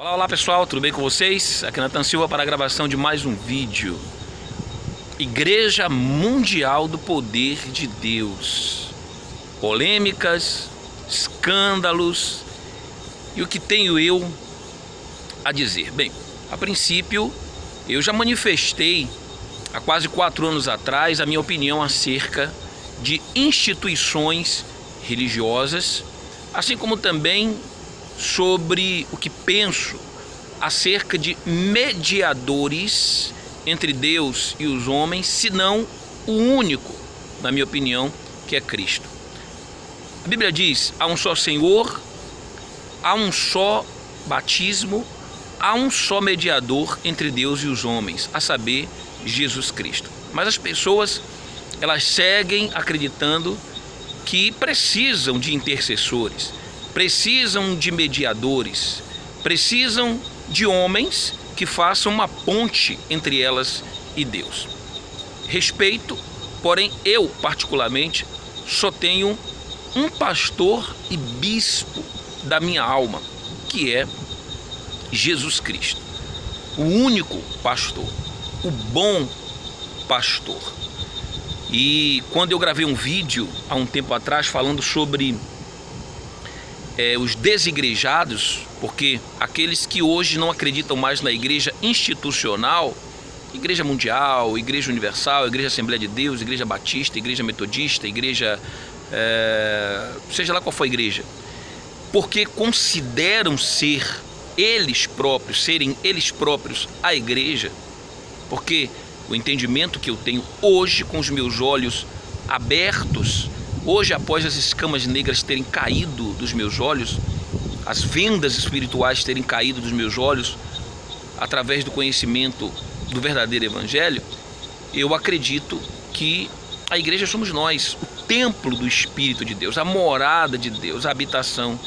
Olá pessoal, tudo bem com vocês? Aqui é Nathan Silva para a gravação de mais um vídeo. Igreja Mundial do Poder de Deus. Polêmicas, escândalos e o que tenho eu a dizer? Bem, a princípio eu já manifestei há quase 4 anos atrás a minha opinião acerca de instituições religiosas, assim como também sobre o que penso acerca de mediadores entre Deus e os homens, senão o único, na minha opinião, que é Cristo. A Bíblia diz: há um só Senhor, há um só batismo, há um só mediador entre Deus e os homens, a saber, Jesus Cristo. Mas as pessoas, elas seguem acreditando que precisam de intercessores, precisam de mediadores, precisam de homens que façam uma ponte entre elas e Deus. Respeito, porém eu particularmente só tenho um pastor e bispo da minha alma, que é Jesus Cristo, o único pastor, o bom pastor. E quando eu gravei um vídeo há um tempo atrás falando sobre os desigrejados, porque aqueles que hoje não acreditam mais na igreja institucional, igreja mundial, igreja universal, igreja Assembleia de Deus, igreja batista, igreja metodista, igreja, seja lá qual for a igreja, porque consideram serem eles próprios a igreja, porque o entendimento que eu tenho hoje com os meus olhos abertos, hoje, após as escamas negras terem caído dos meus olhos, as vendas espirituais terem caído dos meus olhos, através do conhecimento do verdadeiro evangelho, eu acredito que a igreja somos nós, o templo do Espírito de Deus, a morada de Deus, a habitação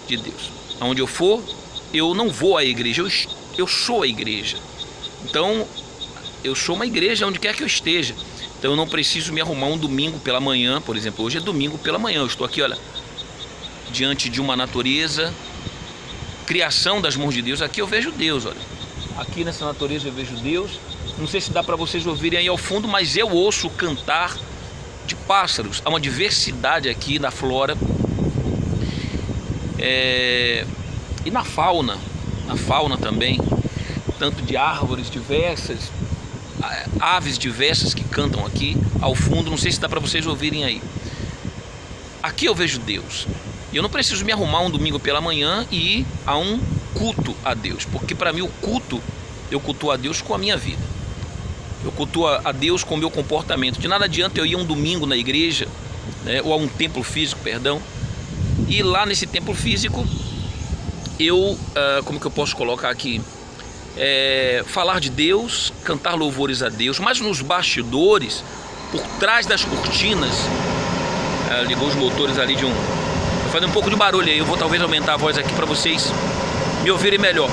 de Deus. Aonde eu for, eu não vou à igreja, eu sou a igreja. Então, eu sou uma igreja onde quer que eu esteja. Então eu não preciso me arrumar um domingo pela manhã, por exemplo, hoje é domingo pela manhã, eu estou aqui, olha, diante de uma natureza, criação das mãos de Deus. Aqui eu vejo Deus, olha, aqui nessa natureza eu vejo Deus. Não sei se dá para vocês ouvirem aí ao fundo, mas eu ouço o cantar de pássaros. Há uma diversidade aqui na flora e na fauna também, tanto de árvores diversas, aves diversas que cantam aqui ao fundo. Não sei se dá para vocês ouvirem aí. Aqui eu vejo Deus. E eu não preciso me arrumar um domingo pela manhã e ir a um culto a Deus, porque para mim eu cultuo a Deus com a minha vida. Eu cultuo a Deus com o meu comportamento. De nada adianta eu ir um domingo na igreja, né, ou a um templo físico, perdão, e lá nesse templo físico eu, como que eu posso colocar aqui? Falar de Deus, cantar louvores a Deus, mas nos bastidores, por trás das cortinas, ligou os motores ali de fazendo um pouco de barulho aí, eu vou talvez aumentar a voz aqui para vocês me ouvirem melhor.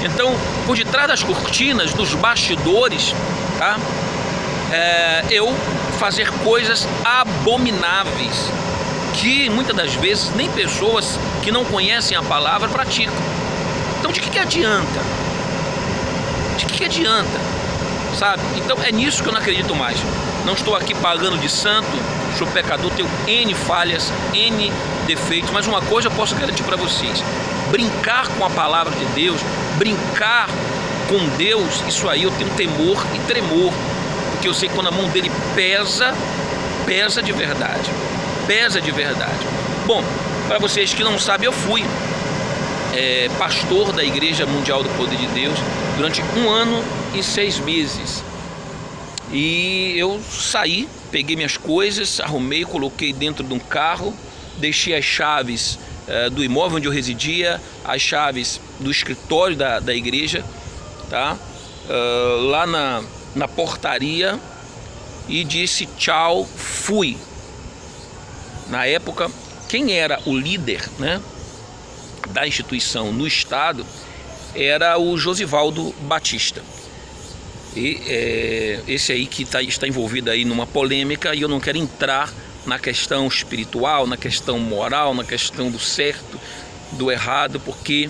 Então, por detrás das cortinas, nos bastidores, tá? Eu fazer coisas abomináveis, que muitas das vezes nem pessoas que não conhecem a palavra praticam. Então de que adianta? De que adianta, sabe? Então é nisso que eu não acredito mais. Não estou aqui pagando de santo, sou pecador, tenho N falhas, N defeitos, mas uma coisa eu posso garantir para vocês: brincar com a palavra de Deus, brincar com Deus, isso aí eu tenho temor e tremor, porque eu sei que quando a mão dele pesa de verdade, pesa de verdade. Bom, para vocês que não sabem, eu fui pastor da Igreja Mundial do Poder de Deus durante 1 ano e 6 meses. E eu saí, peguei minhas coisas, arrumei, coloquei dentro de um carro, deixei as chaves do imóvel onde eu residia, as chaves do escritório da igreja, tá? Lá na portaria, e disse tchau, fui. Na época, quem era o líder, né, da instituição no estado era o Josivaldo Batista. E esse aí que está envolvido aí numa polêmica, e eu não quero entrar na questão espiritual, na questão moral, na questão do certo, do errado, porque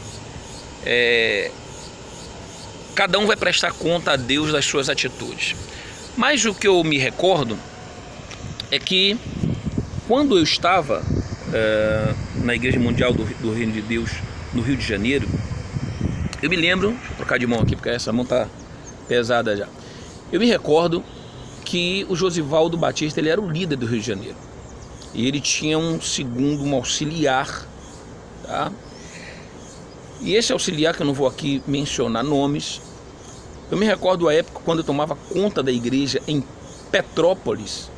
cada um vai prestar conta a Deus das suas atitudes. Mas o que eu me recordo é que quando eu estava na Igreja Mundial do Reino de Deus no Rio de Janeiro, eu me lembro, deixa eu trocar de mão aqui porque essa mão tá pesada já. Eu me recordo que o Josivaldo Batista, ele era o líder do Rio de Janeiro. E ele tinha um auxiliar, tá? E esse auxiliar, que eu não vou aqui mencionar nomes, eu me recordo a época quando eu tomava conta da igreja em Petrópolis,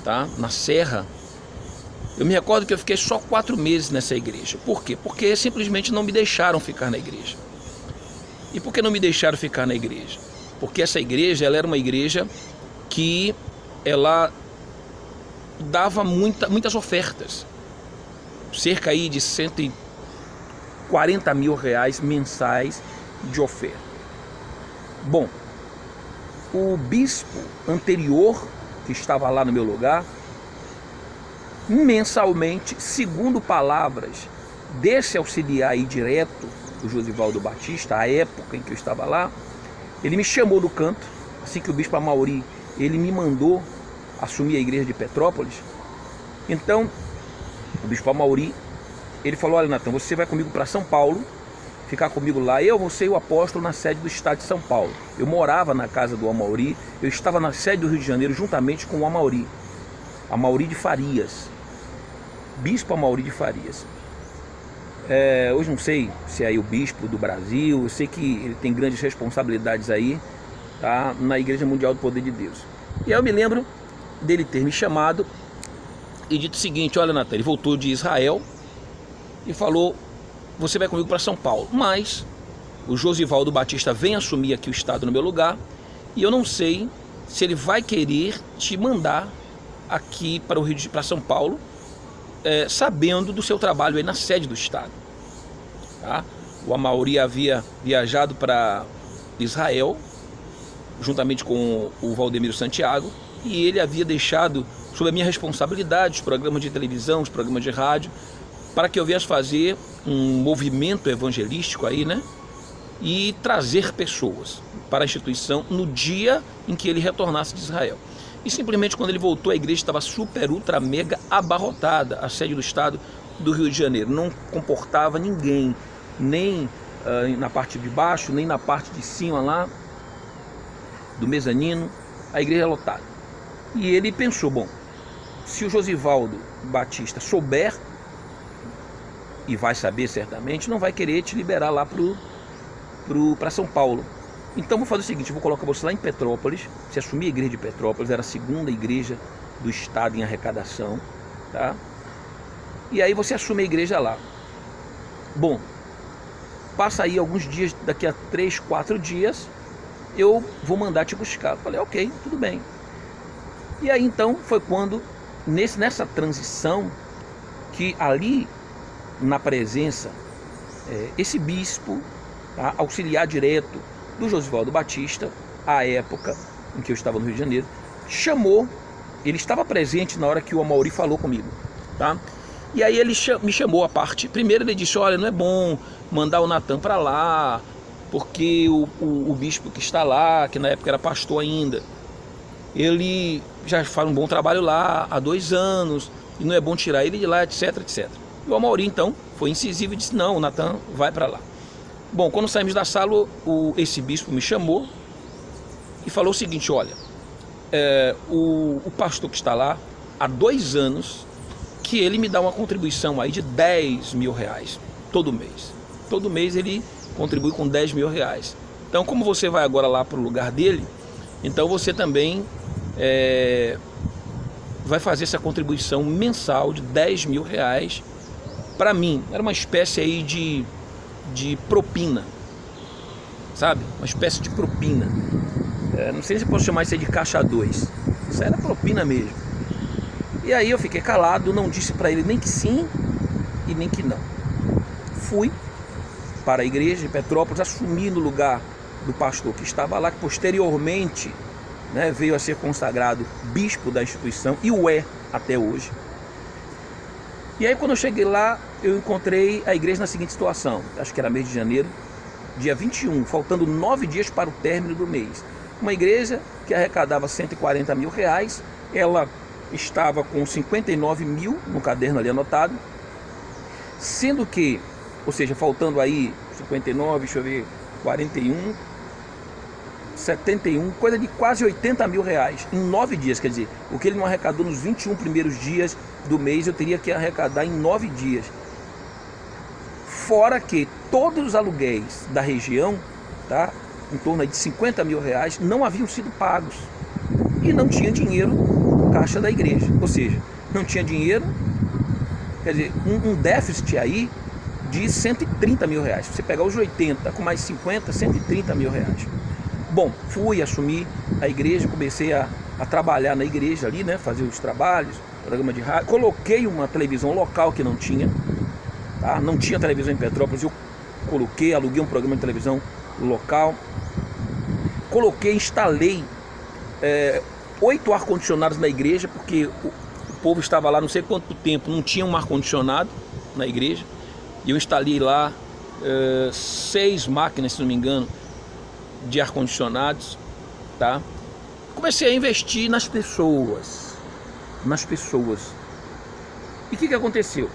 tá? Na Serra. Eu me recordo que eu fiquei só 4 meses nessa igreja. Por quê? Porque simplesmente não me deixaram ficar na igreja. E por que não me deixaram ficar na igreja? Porque essa igreja, ela era uma igreja que ela dava muitas ofertas. Cerca aí de 140 mil reais mensais de oferta. Bom, o bispo anterior, que estava lá no meu lugar, mensalmente, segundo palavras desse auxiliar aí direto, o Josivaldo Batista, à época em que eu estava lá, ele me chamou do canto, assim que o bispo Amauri, ele me mandou assumir a igreja de Petrópolis. Então, o bispo Amauri, ele falou: olha, Natan, você vai comigo para São Paulo, ficar comigo lá, você e o apóstolo na sede do estado de São Paulo. Eu morava na casa do Amauri, eu estava na sede do Rio de Janeiro juntamente com o Amauri de Farias, bispo Amauri de Farias. Hoje não sei se é aí o bispo do Brasil, eu sei que ele tem grandes responsabilidades aí, tá, na Igreja Mundial do Poder de Deus. E aí eu me lembro dele ter me chamado e dito o seguinte: olha, Natan, ele voltou de Israel e falou: você vai comigo para São Paulo, mas o Josivaldo Batista vem assumir aqui o estado no meu lugar e eu não sei se ele vai querer te mandar aqui para São Paulo, sabendo do seu trabalho aí na sede do estado, tá? O Amauri havia viajado para Israel juntamente com o Valdemiro Santiago, e ele havia deixado sob a minha responsabilidade os programas de televisão, os programas de rádio, para que eu viesse fazer um movimento evangelístico aí, né? E trazer pessoas para a instituição no dia em que ele retornasse de Israel. E simplesmente quando ele voltou, a igreja estava super, ultra, mega abarrotada, a sede do estado do Rio de Janeiro. Não comportava ninguém, nem na parte de baixo, nem na parte de cima lá, do mezanino, a igreja lotada. E ele pensou: bom, se o Josivaldo Batista souber, e vai saber certamente, não vai querer te liberar lá para São Paulo. Então vou fazer o seguinte: eu vou colocar você lá em Petrópolis, você assumir a igreja de Petrópolis, era a segunda igreja do estado em arrecadação, tá? E aí você assume a igreja lá. Bom, passa aí alguns dias, daqui a 3, 4 dias, eu vou mandar te buscar. Falei: ok, tudo bem. E aí então foi quando, nessa transição, que ali na presença, esse bispo, tá, auxiliar direto do Josivaldo Batista, à época em que eu estava no Rio de Janeiro, chamou, ele estava presente na hora que o Amauri falou comigo, tá? E aí ele me chamou à parte. Primeiro ele disse: olha, não é bom mandar o Natan para lá, porque o bispo que está lá, que na época era pastor ainda, ele já faz um bom trabalho lá há 2 anos, e não é bom tirar ele de lá, etc, etc. E o Amauri então foi incisivo e disse: não, o Natan vai para lá. Bom, quando saímos da sala, esse bispo me chamou e falou o seguinte: olha, o pastor que está lá há 2 anos, que ele me dá uma contribuição aí de 10 mil reais todo mês. Todo mês ele contribui com 10 mil reais. Então, como você vai agora lá para o lugar dele, então você também vai fazer essa contribuição mensal de 10 mil reais para mim. Era uma espécie aí de propina, sabe? Uma espécie de propina. Não sei se eu posso chamar isso aí de caixa 2. Isso era propina mesmo. E aí eu fiquei calado, não disse para ele nem que sim e nem que não. Fui para a igreja de Petrópolis, assumi no lugar do pastor que estava lá, que posteriormente, né, veio a ser consagrado bispo da instituição e o é até hoje. E aí quando eu cheguei lá, eu encontrei a igreja na seguinte situação: acho que era mês de janeiro, dia 21, faltando 9 dias para o término do mês. Uma igreja que arrecadava 140 mil reais, ela estava com 59 mil no caderno ali anotado, sendo que, ou seja, faltando aí 59, deixa eu ver, 41, 71, coisa de quase 80 mil reais em 9 dias, quer dizer, o que ele não arrecadou nos 21 primeiros dias do mês, eu teria que arrecadar em 9 dias. Fora que todos os aluguéis da região, tá, em torno de 50 mil reais, não haviam sido pagos. E não tinha dinheiro no caixa da igreja. Ou seja, não tinha dinheiro, quer dizer, um déficit aí de 130 mil reais. Se você pegar os 80 com mais 50, 130 mil reais. Bom, fui assumir a igreja, comecei a trabalhar na igreja ali, né, fazer os trabalhos, programa de rádio. Coloquei uma televisão local que não tinha. Tá? Não tinha televisão em Petrópolis, eu coloquei, aluguei um programa de televisão local, coloquei, instalei 8 ar-condicionados na igreja, porque o povo estava lá não sei quanto tempo, não tinha um ar-condicionado na igreja, e eu instalei lá 6 máquinas, se não me engano, de ar-condicionados, tá? Comecei a investir nas pessoas, e o que aconteceu?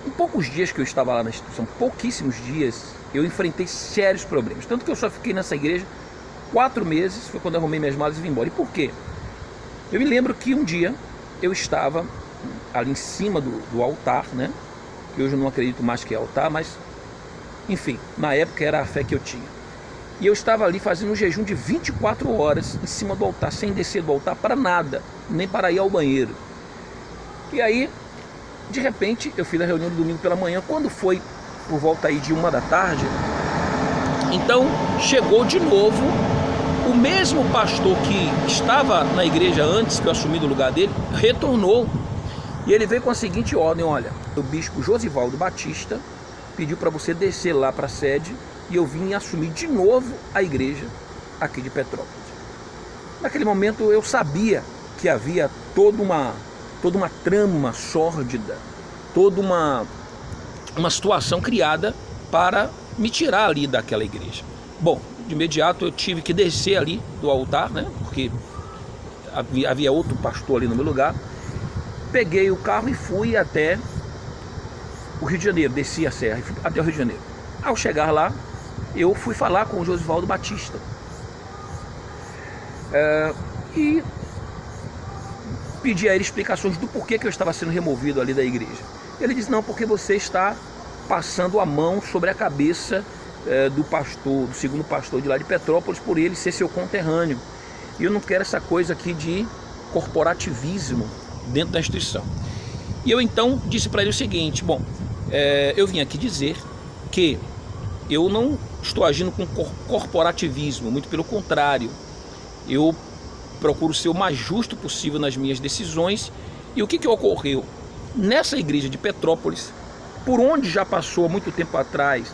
Em poucos dias que eu estava lá na instituição, pouquíssimos dias, eu enfrentei sérios problemas. Tanto que eu só fiquei nessa igreja 4 meses, foi quando eu arrumei minhas malas e vim embora. E por quê? Eu me lembro que um dia eu estava ali em cima do altar, né? Que hoje eu não acredito mais que é altar, mas enfim, na época era a fé que eu tinha. E eu estava ali fazendo um jejum de 24 horas em cima do altar, sem descer do altar para nada, nem para ir ao banheiro. E aí, de repente, eu fiz a reunião do domingo pela manhã. Quando foi por volta aí de 1 da tarde, então chegou de novo o mesmo pastor que estava na igreja antes que eu assumi do lugar dele, retornou. E ele veio com a seguinte ordem: olha, o bispo Josivaldo Batista pediu para você descer lá para a sede e eu vim assumir de novo a igreja aqui de Petrópolis. Naquele momento eu sabia que havia toda uma trama sórdida, toda uma situação criada para me tirar ali daquela igreja. Bom, de imediato eu tive que descer ali do altar, né? Porque havia outro pastor ali no meu lugar. Peguei o carro e fui até o Rio de Janeiro, desci a serra e fui até o Rio de Janeiro. Ao chegar lá, eu fui falar com o Josivaldo Batista. E pedi a ele explicações do porquê que eu estava sendo removido ali da igreja. Ele disse: não, porque você está passando a mão sobre a cabeça do segundo pastor de lá de Petrópolis, por ele ser seu conterrâneo. E eu não quero essa coisa aqui de corporativismo dentro da instituição. E eu então disse para ele o seguinte: bom, eu vim aqui dizer que eu não estou agindo com corporativismo, muito pelo contrário, eu procuro ser o mais justo possível nas minhas decisões. E o que ocorreu? Nessa igreja de Petrópolis, por onde já passou há muito tempo atrás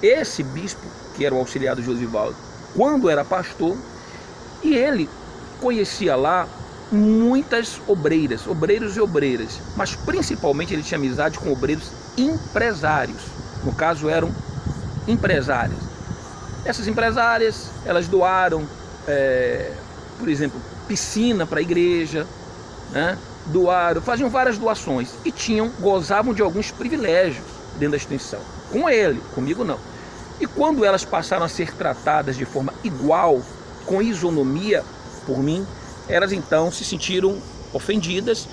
esse bispo, que era o auxiliar do Josivaldo, quando era pastor, e ele conhecia lá muitas obreiros e obreiras, mas principalmente ele tinha amizade com obreiros empresários. No caso, eram empresárias. Essas empresárias, elas doaram, por exemplo, piscina para a igreja, né? Doaram, faziam várias doações e gozavam de alguns privilégios dentro da instituição. Com ele, comigo não. E quando elas passaram a ser tratadas de forma igual, com isonomia por mim, elas então se sentiram ofendidas,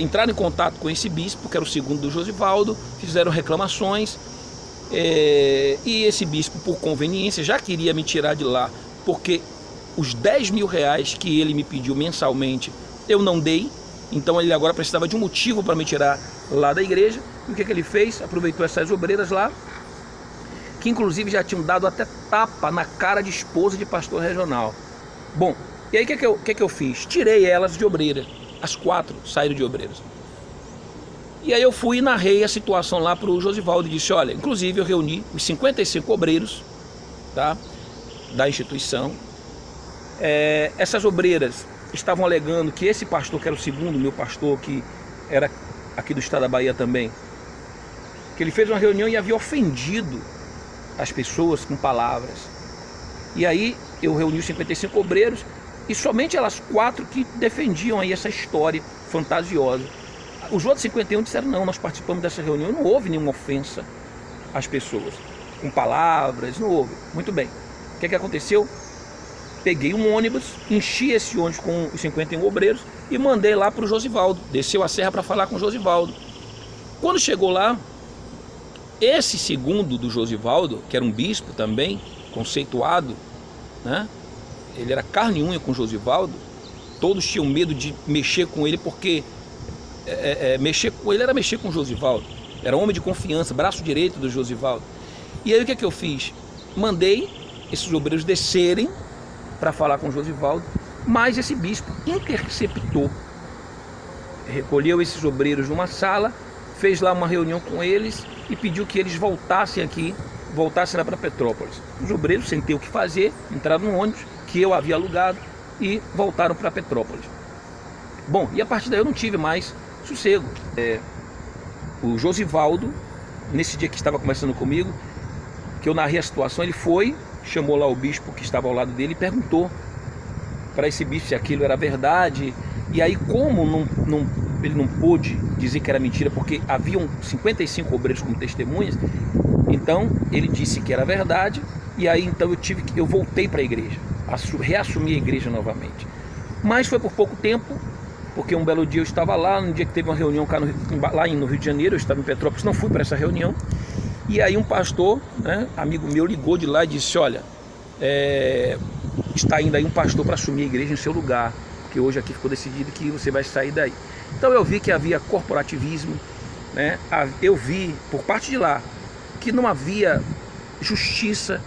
entraram em contato com esse bispo, que era o segundo do Josivaldo, fizeram reclamações, e esse bispo, por conveniência, já queria me tirar de lá, porque os 10 mil reais que ele me pediu mensalmente, eu não dei. Então ele agora precisava de um motivo para me tirar lá da igreja. E o que ele fez? Aproveitou essas obreiras lá, que inclusive já tinham dado até tapa na cara de esposa de pastor regional. Bom, e aí o que eu fiz? Tirei elas de obreira. As 4 saíram de obreiras. E aí eu fui e narrei a situação lá para o Josivaldo e disse: olha, inclusive eu reuni os 55 obreiros, tá, da instituição. Essas obreiras estavam alegando que esse pastor, que era o segundo meu pastor, que era aqui do estado da Bahia também, que ele fez uma reunião e havia ofendido as pessoas com palavras. E aí eu reuni os 55 obreiros e somente elas 4 que defendiam aí essa história fantasiosa. Os outros 51 disseram: não, nós participamos dessa reunião, não houve nenhuma ofensa às pessoas, com palavras, não houve. Muito bem, o que aconteceu? Peguei um ônibus, enchi esse ônibus com os 51 obreiros e mandei lá para o Josivaldo. Desceu a serra para falar com o Josivaldo. Quando chegou lá, esse segundo do Josivaldo, que era um bispo também, conceituado, né? Ele era carne e unha com o Josivaldo. Todos tinham medo de mexer com ele, porque mexer com ele era mexer com o Josivaldo. Era homem de confiança, braço direito do Josivaldo. E aí o que eu fiz? Mandei esses obreiros descerem para falar com o Josivaldo, mas esse bispo interceptou, recolheu esses obreiros numa sala, fez lá uma reunião com eles e pediu que eles voltassem aqui, voltassem lá para Petrópolis. Os obreiros, sem ter o que fazer, entraram no ônibus que eu havia alugado e voltaram para Petrópolis. Bom, e a partir daí eu não tive mais sossego. O Josivaldo, nesse dia que estava conversando comigo, que eu narrei a situação, ele foi, chamou lá o bispo que estava ao lado dele e perguntou para esse bispo se aquilo era verdade. E aí, como ele não pôde dizer que era mentira, porque haviam 55 obreiros como testemunhas, então ele disse que era verdade. E aí então eu voltei para a igreja, reassumi a igreja novamente. Mas foi por pouco tempo, porque um belo dia eu estava lá, no dia que teve uma reunião lá no Rio de Janeiro, eu estava em Petrópolis, não fui para essa reunião. E aí um pastor, né, amigo meu, ligou de lá e disse: olha, está indo aí um pastor para assumir a igreja em seu lugar, porque hoje aqui ficou decidido que você vai sair daí. Então eu vi que havia corporativismo, né? Eu vi por parte de lá que não havia justiça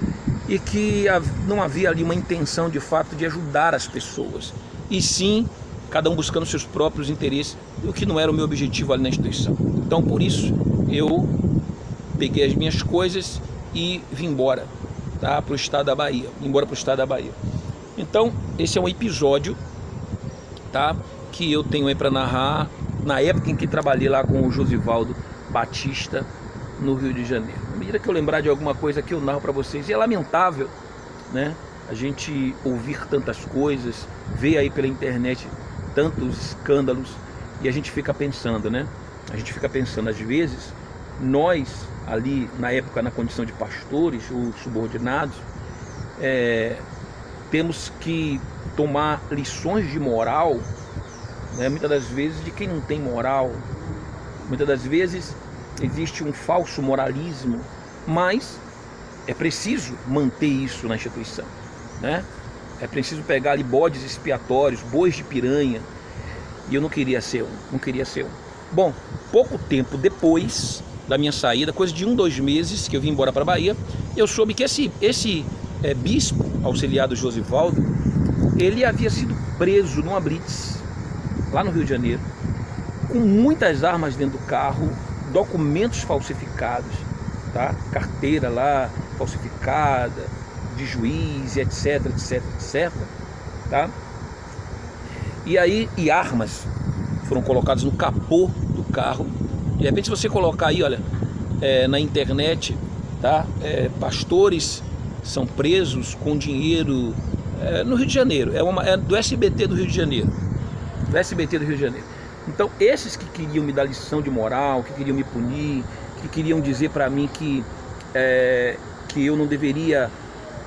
e que não havia ali uma intenção de fato de ajudar as pessoas, e sim cada um buscando seus próprios interesses, o que não era o meu objetivo ali na instituição. Então por isso eu peguei as minhas coisas e vim embora, tá, para o estado da Bahia, Então esse é um episódio, tá, que eu tenho aí para narrar na época em que trabalhei lá com o Josivaldo Batista no Rio de Janeiro. À medida que eu lembrar de alguma coisa que eu narro para vocês, e é lamentável, né, a gente ouvir tantas coisas, ver aí pela internet tantos escândalos, e a gente fica pensando, né, às vezes, nós ali na época, na condição de pastores ou subordinados, temos que tomar lições de moral, né, muitas das vezes de quem não tem moral. Muitas das vezes existe um falso moralismo, mas é preciso manter isso na instituição, né? É preciso pegar ali bodes expiatórios, bois de piranha, e eu não queria ser um. Bom, pouco tempo depois da minha saída, coisa de 2 meses que eu vim embora para a Bahia, eu soube que esse bispo auxiliar do Josivaldo, ele havia sido preso numa blitz lá no Rio de Janeiro, com muitas armas dentro do carro, documentos falsificados, tá? Carteira lá falsificada, de juiz, etc, tá? E armas foram colocadas no capô do carro. De repente, se você colocar aí, olha, na internet, tá? Pastores são presos com dinheiro no Rio de Janeiro, é do SBT do Rio de Janeiro, Então esses que queriam me dar lição de moral, que queriam me punir, que queriam dizer para mim que eu não deveria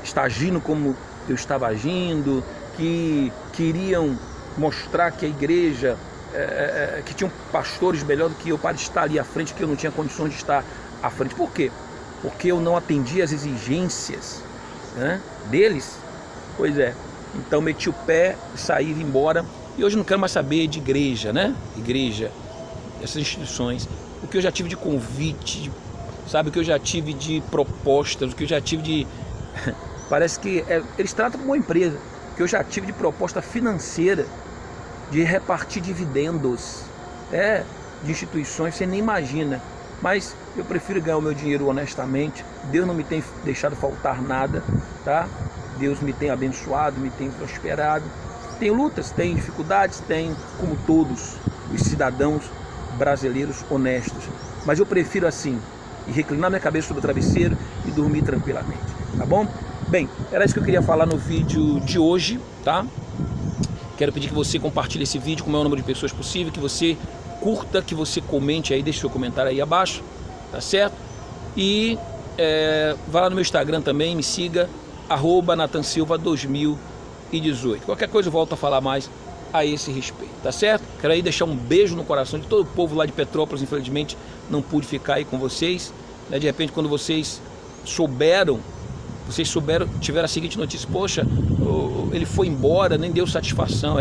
estar agindo como eu estava agindo, que queriam mostrar que a igreja, que tinham pastores melhor do que eu para estar ali à frente, que eu não tinha condições de estar à frente. Por quê? Porque eu não atendi às exigências, né, deles. Pois é, então meti o pé, saí, vim embora. E hoje não quero mais saber de igreja, né? Igreja, essas instituições. O que eu já tive de convite, sabe? O que eu já tive de propostas, o que eu já tive de... Parece que eles tratam como uma empresa. O que eu já tive de proposta financeira, de repartir dividendos, de instituições, você nem imagina. Mas eu prefiro ganhar o meu dinheiro honestamente. Deus não me tem deixado faltar nada, tá? Deus me tem abençoado, me tem prosperado. Tem lutas, tem dificuldades, tem, como todos os cidadãos brasileiros honestos. Mas eu prefiro assim, e reclinar minha cabeça sobre o travesseiro e dormir tranquilamente, tá bom? Bem, era isso que eu queria falar no vídeo de hoje, tá? Quero pedir que você compartilhe esse vídeo com o maior número de pessoas possível, que você curta, que você comente aí, deixe seu comentário aí abaixo, tá certo? E vá lá no meu Instagram também, me siga, @NathanSilva2018. Qualquer coisa eu volto a falar mais a esse respeito, tá certo? Quero aí deixar um beijo no coração de todo o povo lá de Petrópolis. Infelizmente não pude ficar aí com vocês, né? De repente, quando vocês souberam, tiveram a seguinte notícia: poxa, ele foi embora, nem deu satisfação.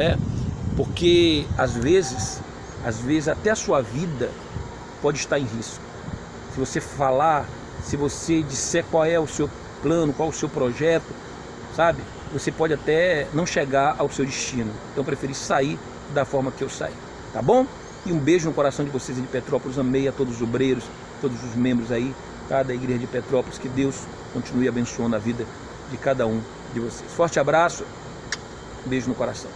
Porque às vezes até a sua vida pode estar em risco. Se você falar, se você disser qual é o seu plano, qual é o seu projeto, sabe? Você pode até não chegar ao seu destino. Então eu preferi sair da forma que eu saí, tá bom? E um beijo no coração de vocês de Petrópolis. Amei a todos os obreiros, todos os membros aí, tá, da igreja de Petrópolis. Que Deus continue abençoando a vida de cada um de vocês. Forte abraço, beijo no coração.